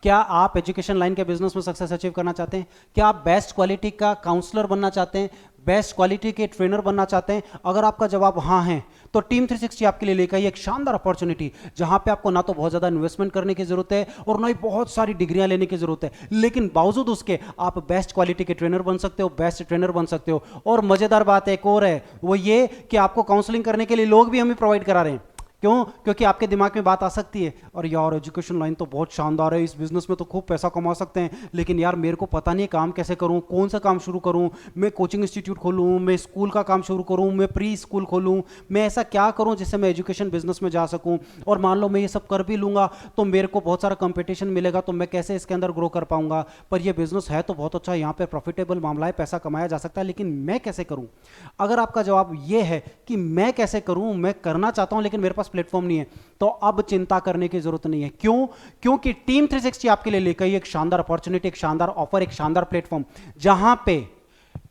क्या आप education line के बिजनेस में सक्सेस अचीव करना चाहते हैं? क्या आप बेस्ट क्वालिटी का काउंसलर बनना चाहते हैं? बेस्ट क्वालिटी के ट्रेनर बनना चाहते हैं? अगर आपका जवाब हाँ है तो टीम 360 आपके लिए लेकर आई एक शानदार अपॉर्चुनिटी, जहां पे आपको ना तो बहुत ज्यादा इन्वेस्टमेंट करने की जरूरत है और ना ही बहुत सारी डिग्रियां लेने की जरूरत है, लेकिन बावजूद उसके आप बेस्ट क्वालिटी के ट्रेनर बन सकते हो, बेस्ट ट्रेनर बन सकते हो। और मजेदार बात एक और है, वो ये कि आपको काउंसलिंग करने के लिए लोग भी हमें प्रोवाइड करा रहे हैं। क्यों? क्योंकि आपके दिमाग में बात आ सकती है, और यार एजुकेशन लाइन तो बहुत शानदार है, इस बिजनेस में तो खूब पैसा कमा सकते हैं, लेकिन यार मेरे को पता नहीं काम कैसे करूं, कौन सा काम शुरू करूं, मैं कोचिंग इंस्टीट्यूट खोलूं, मैं स्कूल का काम शुरू करूं, मैं प्री स्कूल खोलूं, मैं ऐसा क्या करूं जिससे मैं एजुकेशन बिजनेस में जा सकूं, और मान लो मैं ये सब कर भी लूंगा तो मेरे को बहुत सारा कंपटीशन मिलेगा, तो मैं कैसे इसके अंदर ग्रो कर पाऊंगा? पर ये बिजनेस है तो बहुत अच्छा, यहाँ पे प्रॉफिटेबल मामला है, पैसा कमाया जा सकता है, लेकिन मैं कैसे करूं? अगर आपका जवाब ये है कि मैं कैसे करूं, मैं करना चाहता हूं लेकिन मेरे पास प्लेटफॉर्म नहीं है, तो अब चिंता करने की जरूरत नहीं है। क्यों? क्योंकि टीम 360 आपके लिए लेकर एक शानदार अपॉर्चुनिटी, एक शानदार ऑफर, एक शानदार प्लेटफॉर्म, जहां पे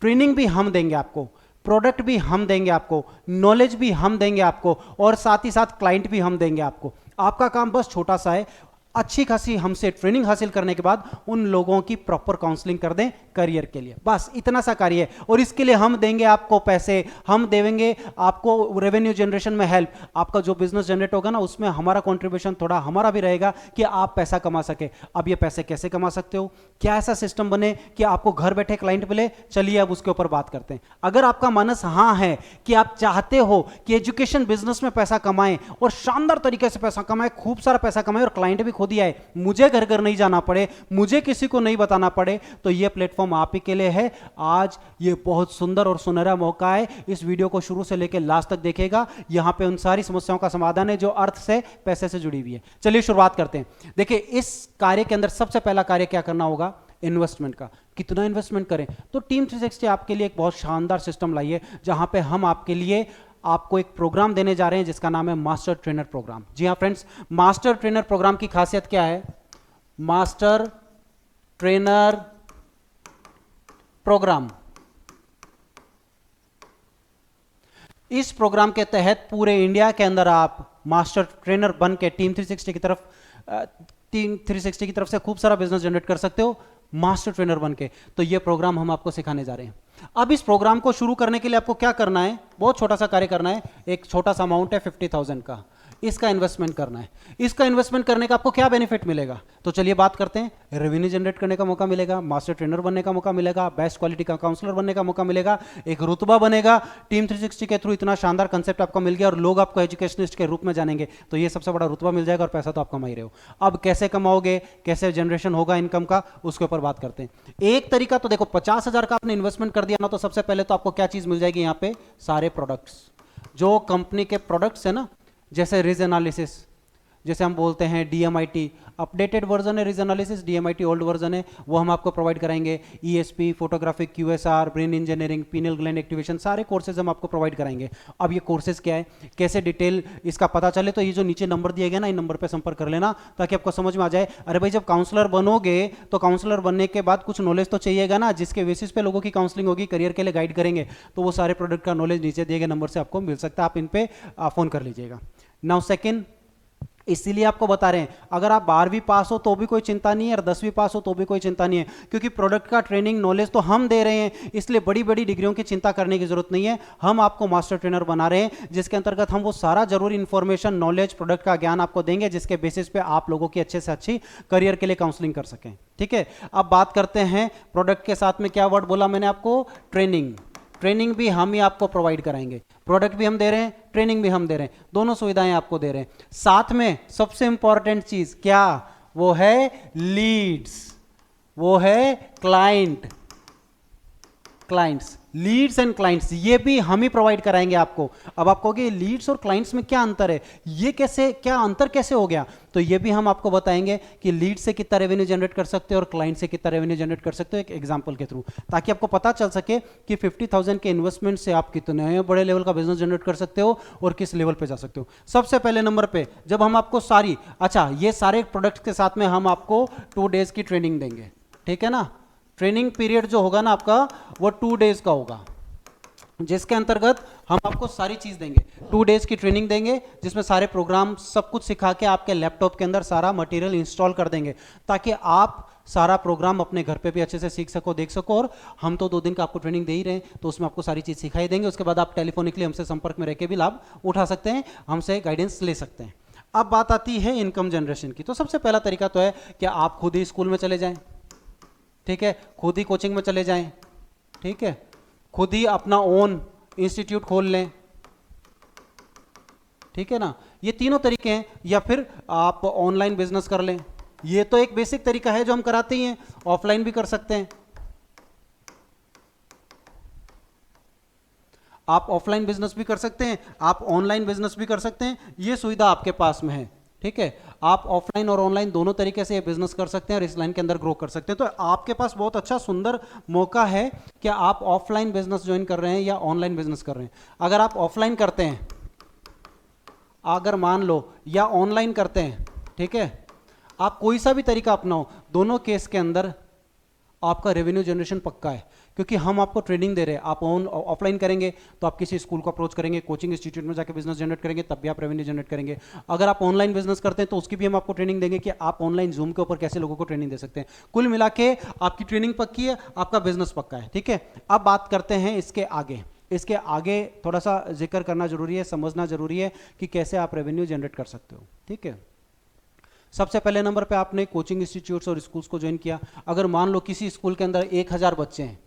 ट्रेनिंग भी हम देंगे आपको, प्रोडक्ट भी हम देंगे आपको, नॉलेज भी हम देंगे आपको, और साथ ही साथ क्लाइंट भी हम देंगे आपको। आपका काम बस छोटा सा है, अच्छी खासी हमसे ट्रेनिंग हासिल करने के बाद उन लोगों की प्रॉपर काउंसलिंग कर दें करियर के लिए, बस इतना सा कार्य है। और इसके लिए हम देंगे आपको पैसे, हम देंगे आपको रेवेन्यू जनरेशन में हेल्प। आपका जो बिजनेस जनरेट होगा ना, उसमें हमारा कंट्रीब्यूशन थोड़ा हमारा भी रहेगा कि आप पैसा कमा सके। अब ये पैसे कैसे कमा सकते हो? क्या ऐसा सिस्टम बने कि आपको घर बैठे क्लाइंट मिले? चलिए अब उसके ऊपर बात करते हैं। अगर आपका मानस हाँ है कि आप चाहते हो कि एजुकेशन बिजनेस में पैसा कमाएं और शानदार तरीके से पैसा कमाएं, खूब सारा पैसा कमाएं और क्लाइंट भी खुद ही आए, मुझे घर घर नहीं जाना पड़े, मुझे किसी को नहीं बताना पड़े, तो यह प्लेटफॉर्म आप ही के लिए है। आज ये बहुत सुंदर और सुनहरा मौका है। इस वीडियो को शुरू से लेकर लास्ट तक देखेगा, यहां पे उन सारी समस्याओं का समाधान है जो अर्थ से, पैसे से जुड़ी हुई है। चलिए शुरुआत करते हैं। देखिए, इस कार्य के अंदर सबसे पहला कार्य क्या करना होगा? इन्वेस्टमेंट का। कितना इन्वेस्टमेंट करें? तो टीम 360 आपके लिए एक बहुत शानदार सिस्टम लाई है, जहां पे हम आपके लिए आपको एक प्रोग्राम देने जा रहे हैं जिसका नाम है मास्टर ट्रेनर प्रोग्राम। जी हां फ्रेंड्स, मास्टर ट्रेनर प्रोग्राम की खासियत क्या है? मास्टर ट्रेनर प्रोग्राम, इस प्रोग्राम के तहत पूरे इंडिया के अंदर आप मास्टर ट्रेनर बन के टीम 360 की तरफ टीम 360 की तरफ से खूब सारा बिजनेस जनरेट कर सकते हो मास्टर ट्रेनर बन के। तो ये प्रोग्राम हम आपको सिखाने जा रहे हैं। अब इस प्रोग्राम को शुरू करने के लिए आपको क्या करना है? बहुत छोटा सा कार्य करना है। एक छोटा सा अमाउंट है 50,000 का, इसका इन्वेस्टमेंट करना है। इसका इन्वेस्टमेंट करने का आपको क्या बेनिफिट मिलेगा? तो चलिए बात करते हैं। रेवेन्यू जनरेट करने का मौका मिलेगा, मास्टर ट्रेनर बनने का मौका मिलेगा, बेस्ट क्वालिटी का काउंसलर बनने का मौका मिलेगा, एक रुतबा बनेगा। टीम 360 के थ्रू इतना शानदार कंसेप्ट आपको मिल गया और लोग आपको एजुकेशनिस्ट के रूप में जानेंगे, तो ये सबसे बड़ा रुतबा मिल जाएगा और पैसा तो आप कमा ही रहे हो। अब कैसे कमाओगे, कैसे जनरेशन होगा इनकम का, उसके ऊपर बात करते हैं। एक तरीका तो देखो, 50,000 का आपने इन्वेस्टमेंट कर दिया ना, तो सबसे पहले तो आपको क्या चीज मिल जाएगी? यहाँ पे सारे प्रोडक्ट्स, जो कंपनी के प्रोडक्ट्स है ना, जैसे रिज एनालिसिस, जैसे हम बोलते हैं डीएमआईटी अपडेटेड वर्जन है, ridge analysis, DMIT old version है, वो हम आपको प्रोवाइड कराएंगे। ESP, photographic, QSR, brain engineering, penal gland activation, सारे कोर्सेज हम आपको प्रोवाइड कराएंगे। अब ये कोर्सेज क्या है, कैसे डिटेल इसका पता चले, तो ये जो नीचे नंबर दिए गए ना, इन नंबर पे संपर्क कर लेना, ताकि आपको समझ में आ जाए। अरे भाई, जब काउंसलर बनोगे तो काउंसलर बनने के बाद कुछ नॉलेज तो चाहिएगा ना, जिसके बेसिस पे लोगों की काउंसलिंग होगी, करियर के लिए गाइड करेंगे। तो वो सारे प्रोडक्ट का नॉलेज नीचे दिए गए नंबर से आपको मिल सकता है, आप इन पे फोन कर लीजिएगा। नाउ सेकेंड, इसीलिए आपको बता रहे हैं, अगर आप 12वीं पास हो तो भी कोई चिंता नहीं है और 10वीं पास हो तो भी कोई चिंता नहीं है, क्योंकि प्रोडक्ट का ट्रेनिंग नॉलेज तो हम दे रहे हैं, इसलिए बड़ी बड़ी डिग्रियों की चिंता करने की जरूरत नहीं है। हम आपको मास्टर ट्रेनर बना रहे हैं, जिसके अंतर्गत हम वो सारा जरूरी इंफॉर्मेशन, नॉलेज, प्रोडक्ट का ज्ञान आपको देंगे, जिसके बेसिस पे आप लोगों की अच्छे से अच्छी करियर के लिए काउंसलिंग कर सकें। ठीक है, अब बात करते हैं प्रोडक्ट के साथ में क्या वर्ड बोला मैंने आपको? ट्रेनिंग। ट्रेनिंग भी हम ही आपको प्रोवाइड कराएंगे, प्रोडक्ट भी हम दे रहे हैं, ट्रेनिंग भी हम दे रहे हैं, दोनों सुविधाएं आपको दे रहे हैं। साथ में सबसे इंपॉर्टेंट चीज क्या? वो है लीड्स, वो है क्लाइंट्स, लीड्स एंड क्लाइंट्स, ये भी हम ही प्रोवाइड कराएंगे आपको। अब आप कहोगे लीड्स और क्लाइंट्स में क्या अंतर है, ये कैसे, क्या अंतर कैसे हो गया? तो ये भी हम आपको बताएंगे कि लीड से कितना रेवेन्यू जनरेट कर सकते हो और क्लाइंट से कितना रेवेन्यू जनरेट कर सकते हो, एक एग्जांपल के थ्रू, ताकि आपको पता चल सके कि 50,000 के इन्वेस्टमेंट से आप कितने बड़े लेवल का बिजनेस जनरेट कर सकते हो और किस लेवल पे जा सकते हो। सबसे पहले नंबर पे, जब हम आपको ये सारे प्रोडक्ट्स के साथ में हम आपको 2 डेज की ट्रेनिंग देंगे। ठीक है ना, ट्रेनिंग पीरियड जो होगा ना आपका, वो 2 डेज का होगा। जिसके अंतर्गत हम आपको सारी चीज देंगे। 2 डेज की ट्रेनिंग देंगे जिसमें सारे प्रोग्राम सब कुछ सिखा के आपके लैपटॉप के अंदर सारा मटेरियल इंस्टॉल कर देंगे, ताकि आप सारा प्रोग्राम अपने घर पे भी अच्छे से सीख सको, देख सको। और हम तो 2 दिन का आपको ट्रेनिंग दे ही रहे हैं, तो उसमें आपको सारी चीज सिखाई देंगे। उसके बाद आप टेलीफोनिकली हमसे संपर्क में रह के भी लाभ उठा सकते हैं, हमसे गाइडेंस ले सकते हैं। अब बात आती है इनकम जनरेशन की। तो सबसे पहला तरीका तो है कि आप खुद ही स्कूल में चले जाएं, ठीक है, खुद ही कोचिंग में चले जाएं, ठीक है, खुद ही अपना ओन इंस्टीट्यूट खोल लें, ठीक है ना। ये तीनों तरीके हैं। या फिर आप ऑनलाइन बिजनेस कर लें, ये तो एक बेसिक तरीका है जो हम कराते ही हैं। ऑफलाइन भी कर सकते हैं, आप ऑफलाइन बिजनेस भी कर सकते हैं, आप ऑनलाइन बिजनेस भी कर सकते हैं, ये सुविधा आपके पास में है, ठीक है। आप ऑफलाइन और ऑनलाइन दोनों तरीके से ये बिजनेस कर सकते हैं और इस लाइन के अंदर ग्रो कर सकते हैं। तो आपके पास बहुत अच्छा सुंदर मौका है कि आप ऑफलाइन बिजनेस ज्वाइन कर रहे हैं या ऑनलाइन बिजनेस कर रहे हैं। अगर आप ऑफलाइन करते हैं, अगर मान लो, या ऑनलाइन करते हैं, ठीक है, आप कोई सा भी तरीका अपनाओ, दोनों केस के अंदर आपका रेवेन्यू जनरेशन पक्का है, क्योंकि हम आपको ट्रेनिंग दे रहे हैं। आप ऑफलाइन करेंगे तो आप किसी स्कूल को अप्रोच करेंगे, कोचिंग इंस्टीट्यूट में जाकर बिजनेस जनरेट करेंगे, तब भी आप रेवेन्यू जनरेट करेंगे। अगर आप ऑनलाइन बिजनेस करते हैं तो उसकी भी हम आपको ट्रेनिंग देंगे कि आप ऑनलाइन जूम के ऊपर कैसे लोगों को ट्रेनिंग दे सकते हैं। कुल मिला के आपकी ट्रेनिंग पक्की है, आपका बिजनेस पक्का है, ठीक है। अब बात करते हैं इसके आगे थोड़ा सा जिक्र करना जरूरी है, समझना जरूरी है कि कैसे आप रेवेन्यू जनरेट कर सकते हो, ठीक है। सबसे पहले नंबर पे आपने कोचिंग इंस्टीट्यूट्स और स्कूल्स को ज्वाइन किया। अगर मान लो किसी स्कूल के अंदर 1000 बच्चे हैं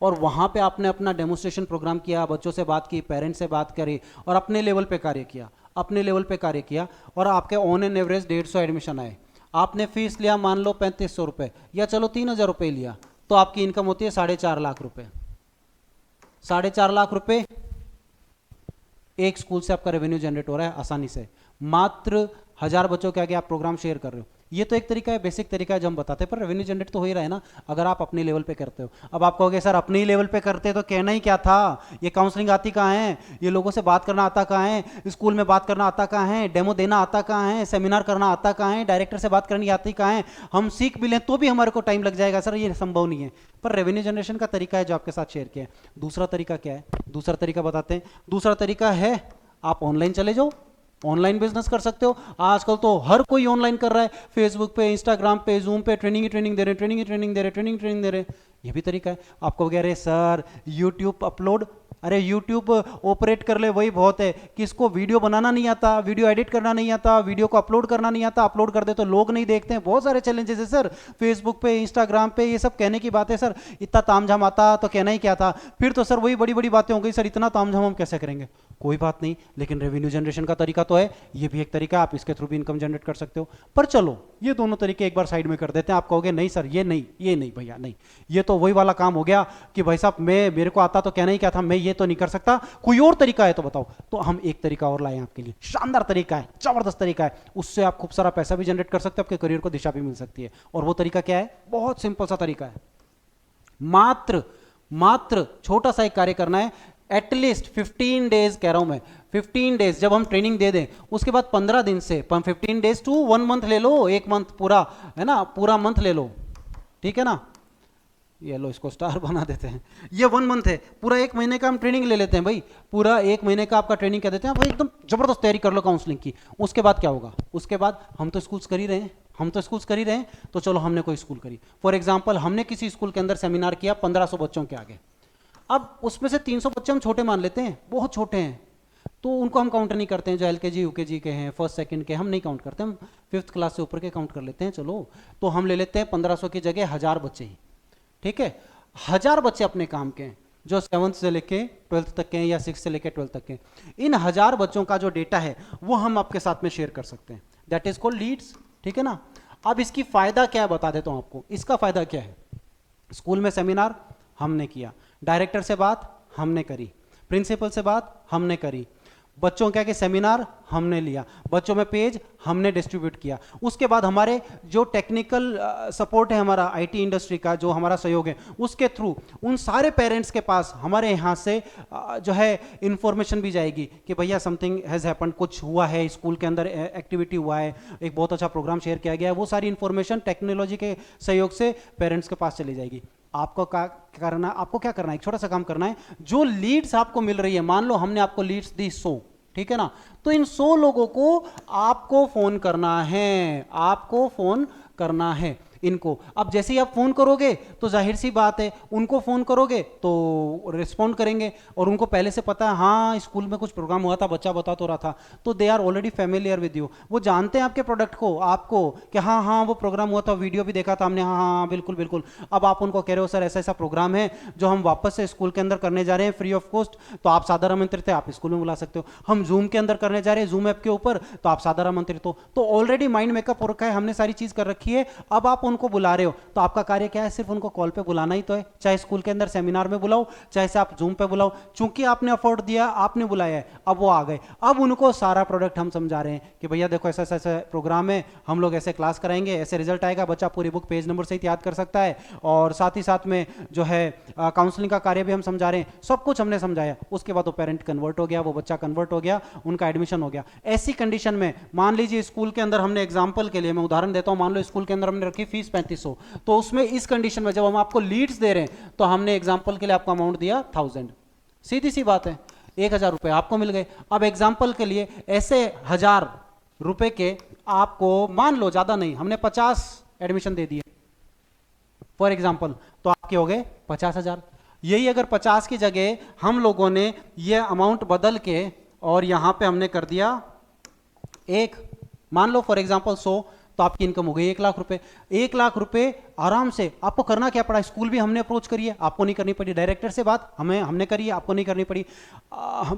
और वहाँ पे आपने अपना डेमोन्स्ट्रेशन प्रोग्राम किया, बच्चों से बात की, पेरेंट्स से बात करी और अपने लेवल पे कार्य किया और आपके ऑन एन एवरेज 150 एडमिशन आए। आपने फीस लिया मान लो 3500 रुपये या चलो 3000 रुपये लिया, तो आपकी इनकम होती है 4.5 लाख रुपये। 4.5 लाख रुपये एक स्कूल से आपका रेवेन्यू जनरेट हो रहा है आसानी से, मात्र 1000 बच्चों के आगे आप प्रोग्राम शेयर कर रहे हो। ये तो एक तरीका है, बेसिक तरीका है जो हम बताते हैं, पर रेवेन्यू जनरेट तो हो ही रहा है ना, अगर आप अपने लेवल पे करते हो। अब आप कहोगे सर अपने ही लेवल पे करते तो कहना ही क्या था, ये काउंसलिंग आती कहाँ है, ये लोगों से बात करना आता कहाँ है, स्कूल में बात करना आता कहाँ है, डेमो देना आता कहाँ है, सेमिनार करना आता कहाँ है, डायरेक्टर से बात करनी आती कहाँ है। हम सीख भी लें तो भी हमारे को टाइम लग जाएगा सर, ये संभव नहीं है। पर रेवेन्यू जनरेशन का तरीका है जो आपके साथ शेयर किया है। दूसरा तरीका क्या है, दूसरा तरीका बताते हैं। दूसरा तरीका है आप ऑनलाइन चले जाओ, ऑनलाइन बिजनेस कर सकते हो। आजकल तो हर कोई ऑनलाइन कर रहा है, फेसबुक पे, इंस्टाग्राम पे, जूम पे ट्रेनिंग दे रहे। ये भी तरीका है। आपको कह रहे सर यूट्यूब अपलोड, अरे यूट्यूब ऑपरेट कर ले वही बहुत है, किसको वीडियो बनाना नहीं आता, वीडियो एडिट करना नहीं आता, वीडियो को अपलोड करना नहीं आता, अपलोड कर दे तो लोग नहीं देखते हैं। बहुत सारे चैलेंजेस है सर, फेसबुक पे, इंस्टाग्राम पे, ये सब कहने की बात है सर। इतना तामझाम आता तो कहना ही क्या था, फिर तो सर वही बड़ी बड़ी बातें हो गई सर, इतना तामझाम हम कैसे करेंगे। कोई बात नहीं, लेकिन रेवेन्यू जनरेशन का तरीका तो है, ये भी एक तरीका, आप इसके थ्रू भी इनकम जनरेट कर सकते हो। पर चलो ये दोनों तरीके एक बार साइड में कर देते हैं। आप कहोगे नहीं सर ये नहीं भैया नहीं, ये तो वही वाला काम हो गया कि भाई साहब मेरे को आता तो कहना ही क्या था, मैं ये तो नहीं कर सकता, कोई और तरीका है तो बताओ। तो हम एक तरीका और लाए आपके लिए, शानदार तरीका है, जबरदस्त तरीका है, उससे आप खूब सारा पैसा भी जनरेट कर सकते हो, आपके करियर को दिशा भी मिल सकती है। और वो तरीका क्या है, बहुत सिंपल सा तरीका है। मात्र छोटा सा एक कार्य करना है, एटलीस्ट 15 डेज कह रहा हूं मैं, 15 डेज जब हम ट्रेनिंग दे दें उसके बाद 15 दिन से 15 डेज टू 1 मंथ ले लो, 1 मंथ पूरा है ना, पूरा मंथ ले लो, ठीक है ना। ये लो इसको स्टार बना देते हैं, ये 1 मंथ है, पूरा 1 महीने का हम ट्रेनिंग ले लेते हैं भाई, पूरा 1 महीने का आपका ट्रेनिंग कर देते हैं भाई, एकदम जबरदस्त तैयारी कर लो काउंसलिंग की। उसके बाद क्या होगा, उसके बाद हम तो स्कूल्स कर ही रहे हैं, तो चलो हमने कोई स्कूल करी, फॉर एग्जाम्पल हमने किसी स्कूल के अंदर सेमिनार किया 1500 बच्चों के आगे। अब उसमें से 300 बच्चे हम छोटे मान लेते हैं, बहुत छोटे हैं, तो उनको हम काउंट नहीं करते हैं, जो एलकेजी यूकेजी के हैं, फर्स्ट सेकंड के, हम नहीं काउंट करते, हम 5th क्लास से ऊपर के काउंट कर लेते हैं। चलो तो हम ले लेते हैं 1500 की जगह 1000 बच्चे ही, ठीक है। 1000 बच्चे अपने काम के हैं, जो 7th से लेके 12th तक के हैं या 6th से लेके 12th तक के हैं। इन 1000 बच्चों का जो डेटा है वो हम आपके साथ में शेयर कर सकते हैं, दैट इज कॉल्ड लीड्स, ठीक है ना। अब इसकी फायदा क्या है बता देता हूं आपको। इसका फायदा क्या है, स्कूल में सेमिनार हमने किया, डायरेक्टर से बात हमने करी, प्रिंसिपल से बात हमने करी, बच्चों के आगे सेमिनार हमने लिया, बच्चों में पेज हमने डिस्ट्रीब्यूट किया। उसके बाद हमारे जो टेक्निकल सपोर्ट है, हमारा आईटी इंडस्ट्री का जो हमारा सहयोग है, उसके थ्रू उन सारे पेरेंट्स के पास हमारे यहाँ से जो है इंफॉर्मेशन भी जाएगी कि भैया समथिंग हैज़ हैपन, कुछ हुआ है स्कूल के अंदर, एक्टिविटी हुआ है, एक बहुत अच्छा प्रोग्राम शेयर किया गया है। वो सारी इंफॉर्मेशन टेक्नोलॉजी के सहयोग से पेरेंट्स के पास चली जाएगी। आपको आपको क्या करना है, एक छोटा सा काम करना है। जो लीड्स आपको मिल रही है, मान लो हमने आपको लीड्स दी 100, ठीक है ना, तो इन 100 लोगों को आपको फोन करना है, आपको फोन करना है इनको। अब जैसे ही आप फोन करोगे तो जाहिर सी बात है उनको फोन करोगे तो रिस्पॉन्ड करेंगे, और उनको पहले से पता है हाँ स्कूल में कुछ प्रोग्राम हुआ था, बच्चा बता तो रहा था, तो they are already familiar with you. वो जानते हैं आपके प्रोडक्ट को, आपको, कि हाँ हाँ वो प्रोग्राम हुआ था, वीडियो भी देखा था हमने, हाँ हाँ बिल्कुल बिल्कुल। अब आप उनको कह रहे हो सर ऐसा ऐसा प्रोग्राम है जो हम वापस से स्कूल के अंदर करने जा रहे हैं फ्री ऑफ कॉस्ट, तो आप सादर आमंत्रित है, आप स्कूल में बुला सकते हो। हम जूम के अंदर करने जा रहे हैं, जूम ऐप के ऊपर, तो आप सादर आमंत्रित हो। तो ऑलरेडी माइंड मेकअप हो रखा है, हमने सारी चीज कर रखी है। अब आप उनको बुला रहे हो तो आपका कार्य क्या है, सिर्फ उनको कॉल पे बुलाना ही तो है, चाहे स्कूल के अंदर सेमिनार में बुलाओ, चाहे से आप जूम पे बुलाओ। चूंकि आपने अफोर्ड दिया, आपने बुलाया है, अब वो आ गए। अब उनको सारा प्रोडक्ट हम समझा रहे हैं कि भैया देखो ऐसा ऐसा प्रोग्राम है, हम लोग ऐसे क्लास कराएंगे, ऐसे रिजल्ट आएगा, बच्चा पूरी बुक पेज नंबर सहित याद कर सकता है, और साथ ही साथ में जो है काउंसलिंग का कार्य भी हम समझा रहे हैं। सब कुछ हमने समझाया। उसके बाद वो पेरेंट कन्वर्ट हो गया, वो बच्चा कन्वर्ट हो गया, उनका एडमिशन हो गया। ऐसी कंडीशन में मान लीजिए स्कूल के अंदर हमने एग्जाम्पल के लिए मैं उदाहरण देता हूं, मान लो स्कूल के अंदर हमने रखी फीस 3500, तो उसमें इस कंडीशन में जब हम आपको लीड्स दे रहे हैं तो हमने एग्जांपल के लिए आपको अमाउंट दिया 1000, सीधी सी बात है, 1000 रुपए आपको मिल गए। अब एग्जांपल के लिए ऐसे 1000 रुपए के आपको, मान लो ज्यादा नहीं, हमने 50 एडमिशन दे दिए फॉर एग्जांपल, तो आपके हो गए 50,000। यही अगर 50 की जगह हम लोगों ने ये अमाउंट बदल के और यहां पे हमने कर दिया एक, मान लो फॉर एग्जांपल 100, तो आपकी इनकम हो गई 1 लाख रुपए। 1 लाख रुपए आराम से। आपको करना क्या पड़ा, स्कूल भी हमने अप्रोच करी है, आपको नहीं करनी पड़ी। डायरेक्टर से बात हमने करी है, आपको नहीं करनी पड़ी।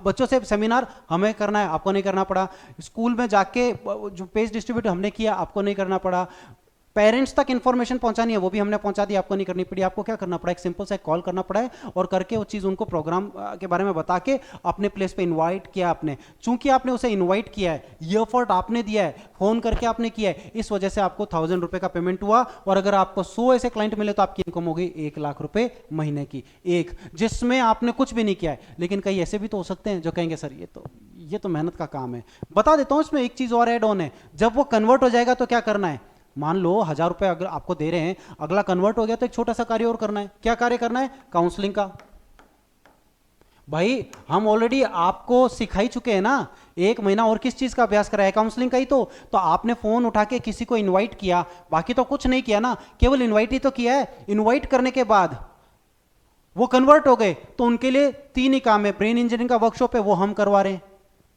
बच्चों से सेमिनार हमें करना है, आपको नहीं करना पड़ा। स्कूल में जाके जो पेज डिस्ट्रीब्यूट हमने किया, आपको नहीं करना पड़ा। पेरेंट्स तक इंफॉर्मेशन पहुंचानी है, वो भी हमने पहुंचा दी, आपको नहीं करनी पड़ी। आपको क्या करना पड़ा, एक सिंपल सा कॉल करना पड़ा है, और करके वो चीज़ उनको प्रोग्राम के बारे में बता के अपने प्लेस पे इनवाइट किया आपने। चूंकि आपने उसे इनवाइट किया है, ये एफर्ट आपने दिया है, फोन करके आपने किया है, इस वजह से आपको 1000 रुपए का पेमेंट हुआ। और अगर आपको 100 ऐसे क्लाइंट मिले तो आपकी इनकम हो गई 1 लाख रुपए महीने की, एक, जिसमें आपने कुछ भी नहीं किया है। लेकिन कई ऐसे भी तो हो सकते हैं जो कहेंगे सर ये तो मेहनत का काम है। बता देता हूं, इसमें एक चीज और ऐड ऑन है, जब वो कन्वर्ट हो जाएगा तो क्या करना है। मान लो 1000 रुपए अगर आपको दे रहे हैं, अगला कन्वर्ट हो गया तो एक छोटा सा कार्य और करना है। क्या कार्य करना है, काउंसलिंग का। भाई हम ऑलरेडी आपको सिखा ही चुके हैं ना, 1 महीना और किस चीज का अभ्यास कराया, काउंसलिंग का ही तो आपने फोन उठा के किसी को इनवाइट किया, बाकी तो कुछ नहीं किया ना, केवल इनवाइट ही तो किया है। इनवाइट करने के बाद वो कन्वर्ट हो गए तो उनके लिए 3 ही काम है, ब्रेन इंजीनियरिंग का वर्कशॉप है वो हम करवा रहे हैं,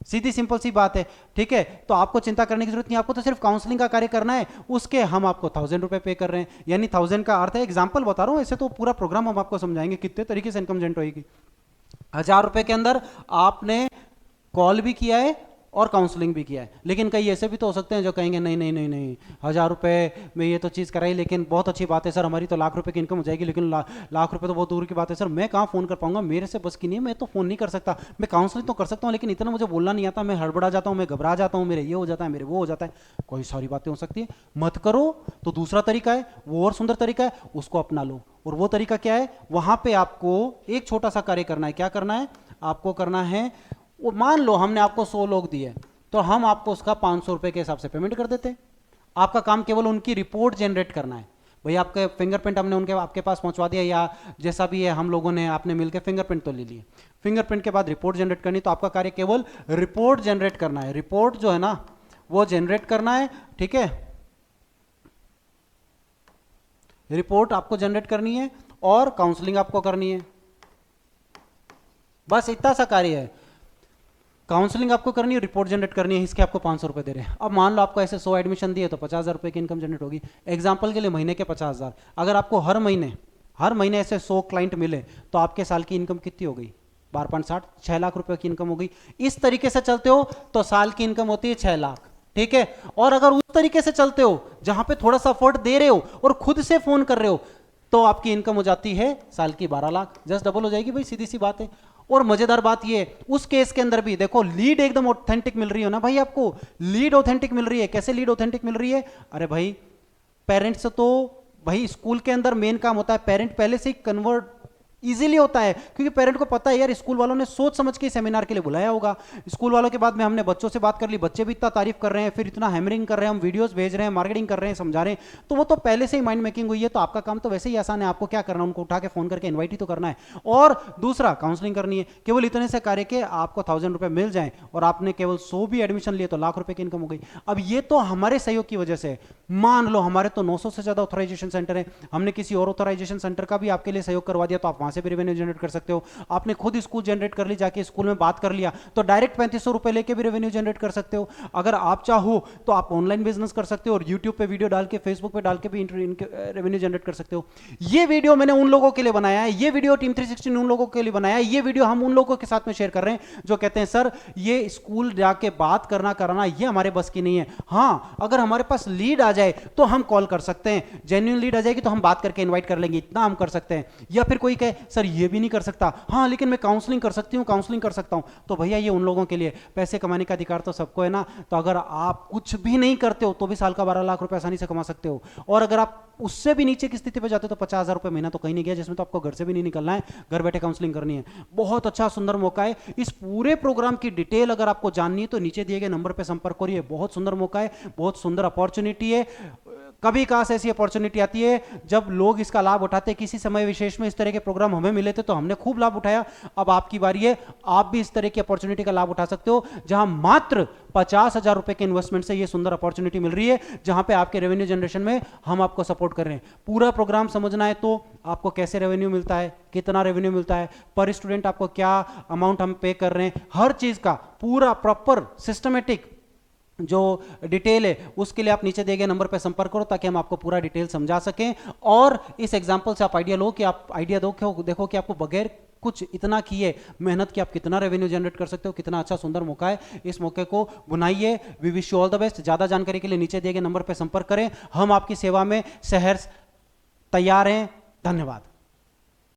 सीधी सिंपल सी बात है। ठीक है, तो आपको चिंता करने की जरूरत नहीं, आपको तो सिर्फ काउंसलिंग का कार्य करना है, उसके हम आपको 1000 रुपए पे कर रहे हैं। यानी 1000 का अर्थ है, एग्जांपल बता रहा हूं, ऐसे तो पूरा प्रोग्राम हम आपको समझाएंगे कितने तरीके से इनकम जनरेट होगी। 1000 रुपए के अंदर आपने कॉल भी किया है और काउंसलिंग भी किया है। लेकिन कई ऐसे भी तो हो सकते हैं जो कहेंगे नहीं नहीं नहीं नहीं, 1000 रुपए में ये तो चीज़ कराई, लेकिन बहुत अच्छी बात है सर, हमारी तो लाख रुपए की इनकम हो जाएगी, लेकिन लाख रुपए तो बहुत दूर की बात है सर, मैं कहाँ फ़ोन कर पाऊंगा, मेरे से बस की नहीं है, मैं तो फ़ोन नहीं कर सकता। मैं काउंसलिंग तो कर सकता हूँ लेकिन इतना मुझे बोलना नहीं आता, मैं हड़बड़ा जाता हूँ, मैं घबरा जाता हूँ, मेरे ये हो जाता है, मेरे वो हो जाता है। कोई सारी बातें हो सकती है, मत करो। तो दूसरा तरीका है, वो और सुंदर तरीका है, उसको अपना लो। और वो तरीका क्या है, वहां पे आपको एक छोटा सा कार्य करना है। क्या करना है आपको, करना है, मान लो हमने आपको 100 लोग दिए, तो हम आपको उसका 500 रुपए के हिसाब से पेमेंट कर देते हैं। आपका काम केवल उनकी रिपोर्ट जनरेट करना है। भैया आपके फिंगरप्रिंट हमने उनके आपके पास पहुंचवा दिया, या जैसा भी है हम लोगों ने, आपने मिलकर फिंगरप्रिंट तो ले लिए, फिंगरप्रिंट के बाद रिपोर्ट जनरेट करनी, तो आपका कार्य केवल रिपोर्ट जनरेट करना है। रिपोर्ट जो है ना वो जनरेट करना है, ठीक है, रिपोर्ट आपको जनरेट करनी है और काउंसलिंग आपको करनी है, बस इतना सा कार्य है। काउंसलिंग आपको करनी है, रिपोर्ट जनरेट करनी है, इसके आपको 500 रुपए दे रहे हैं। अब मान लो आपको ऐसे 100 एडमिशन दिए तो 50,000 रुपए की इनकम जनरेट होगी। एग्जांपल के लिए महीने के 50,000, अगर आपको हर महीने ऐसे 100 क्लाइंट मिले तो आपके साल की इनकम कितनी हो गई, 12.60, 6 लाख रुपए की इनकम हो गई। इस तरीके से चलते हो तो साल की इनकम होती है 6 लाख, ठीक है। और अगर उस तरीके से चलते हो जहां पे थोड़ा सा एफर्ट दे रहे हो और खुद से फोन कर रहे हो, तो आपकी इनकम हो जाती है साल की 12 लाख, जस्ट डबल हो जाएगी भाई, सीधी सी बात है। और मजेदार बात ये, उस केस के अंदर भी देखो लीड एकदम ऑथेंटिक मिल रही हो ना भाई, आपको लीड ऑथेंटिक मिल रही है। कैसे लीड ऑथेंटिक मिल रही है, अरे भाई पेरेंट्स तो, भाई स्कूल के अंदर मेन काम होता है, पेरेंट पहले से ही कन्वर्ट इजीली होता है, क्योंकि पेरेंट को पता है यार स्कूल वालों ने सोच समझ के सेमिनार के लिए बुलाया होगा। स्कूल वालों के बाद में हमने बच्चों से बात कर ली, बच्चे भी इतना तारीफ कर रहे हैं, फिर इतना हैमरिंग कर रहे हैं, हम वीडियोस भेज रहे हैं, मार्केटिंग कर रहे हैं, समझा रहे हैं, तो वो तो पहले से ही माइंड मेकिंग हुई है। तो आपका काम तो वैसे ही आसान है, आपको क्या करना है, उनको उठा के फोन करके इन्वाइट ही तो करना है। और दूसरा काउंसलिंग करनी है, केवल इतने से कार्य के आपको 1000 रुपए मिल जाए और आपने केवल 100 भी एडमिशन लिए तो लाख रुपए की इनकम हो गई। अब ये तो हमारे सहयोग की वजह से, मान लो हमारे तो 900 से ज्यादा ऑथराइजेशन सेंटर है, हमने किसी और ऑथराइजेशन सेंटर का भी आपके लिए सहयोग करवा दिया, तो आप वहां से भी रेवेन्यू जनरेट कर सकते हो। आपने खुद स्कूल जनरेट कर ली, जाके स्कूल में बात कर लिया, तो डायरेक्ट 3500 रुपए लेके भी रेवेन्यू जनरेट कर सकते हो। अगर आप चाहो तो आप ऑनलाइन बिजनेस कर सकते हो और यूट्यूब पे वीडियो डाल के, फेसबुक पे डाल के भी रेवेन्यू जनरेट कर सकते हो। ये वीडियो मैंने उन लोगों के लिए बनाया है, ये वीडियो टीम 360 ने उन लोगों के लिए बनाया है, ये वीडियो हम उन लोगों के साथ में शेयर कर रहे हैं जो कहते हैं सर ये स्कूल जाके बात करना कराना ये हमारे बस की नहीं है। हाँ, अगर हमारे पास लीड आ जाए तो हम कॉल कर सकते हैं, जेन्युइन लीड आ जाएगी तो हम बात करके इनवाइट कर लेंगे, इतना हम कर सकते हैं। या फिर कोई कहे सर ये भी नहीं कर सकता, हाँ लेकिन मैं काउंसलिंग कर सकती हूँ, काउंसलिंग कर सकता हूं, तो भैया ये उन लोगों के लिए। पैसे कमाने का अधिकार तो सबको है ना। तो अगर आप कुछ भी नहीं करते हो तो भी साल का 12 लाख रुपए आसानी से कमा सकते हो, और अगर आप उससे भी नीचे की स्थिति पे जाते हो तो 50,000 रुपए महीना तो कहीं नहीं गया, जिसमें तो आपको घर से भी नहीं निकलना है, घर बैठे काउंसलिंग करनी है। बहुत अच्छा सुंदर मौका है। इस पूरे प्रोग्राम की डिटेल अगर आपको जाननी है तो नीचे दिए गए नंबर पर संपर्क करिए। बहुत सुंदर मौका है, बहुत सुंदर अपॉर्चुनिटी है। कभी कहां से ऐसी अपॉर्चुनिटी आती है जब लोग इसका लाभ उठाते हैं। किसी समय विशेष में इस तरह के प्रोग्राम हमें मिले थे तो हमने खूब लाभ उठाया। अब आपकी बारी है, आप भी इस तरह की अपॉर्चुनिटी का लाभ उठा सकते हो, जहां मात्र 50,000 रुपए के इन्वेस्टमेंट से यह सुंदर अपॉर्चुनिटी मिल रही है, जहां पे आपके रेवेन्यू जनरेशन में हम आपको सपोर्ट कर रहे हैं। पूरा प्रोग्राम समझना है तो आपको कैसे रेवेन्यू मिलता है, कितना रेवेन्यू मिलता है, पर स्टूडेंट आपको क्या अमाउंट हम पे कर रहे हैं, हर चीज का पूरा प्रॉपर सिस्टमेटिक जो डिटेल है उसके लिए आप नीचे दिए गए नंबर पर संपर्क करो, ताकि हम आपको पूरा डिटेल समझा सकें। और इस एग्जांपल से आप आइडिया लो कि आप आइडिया देखो कि आपको बगैर कुछ इतना किए मेहनत की आप कितना रेवेन्यू जनरेट कर सकते हो। कितना अच्छा सुंदर मौका है, इस मौके को बुनाइए। We wish you all the best. ज्यादा जानकारी के लिए नीचे दिए गए नंबर पर संपर्क करें, हम आपकी सेवा में सहर्ष तैयार हैं। धन्यवाद।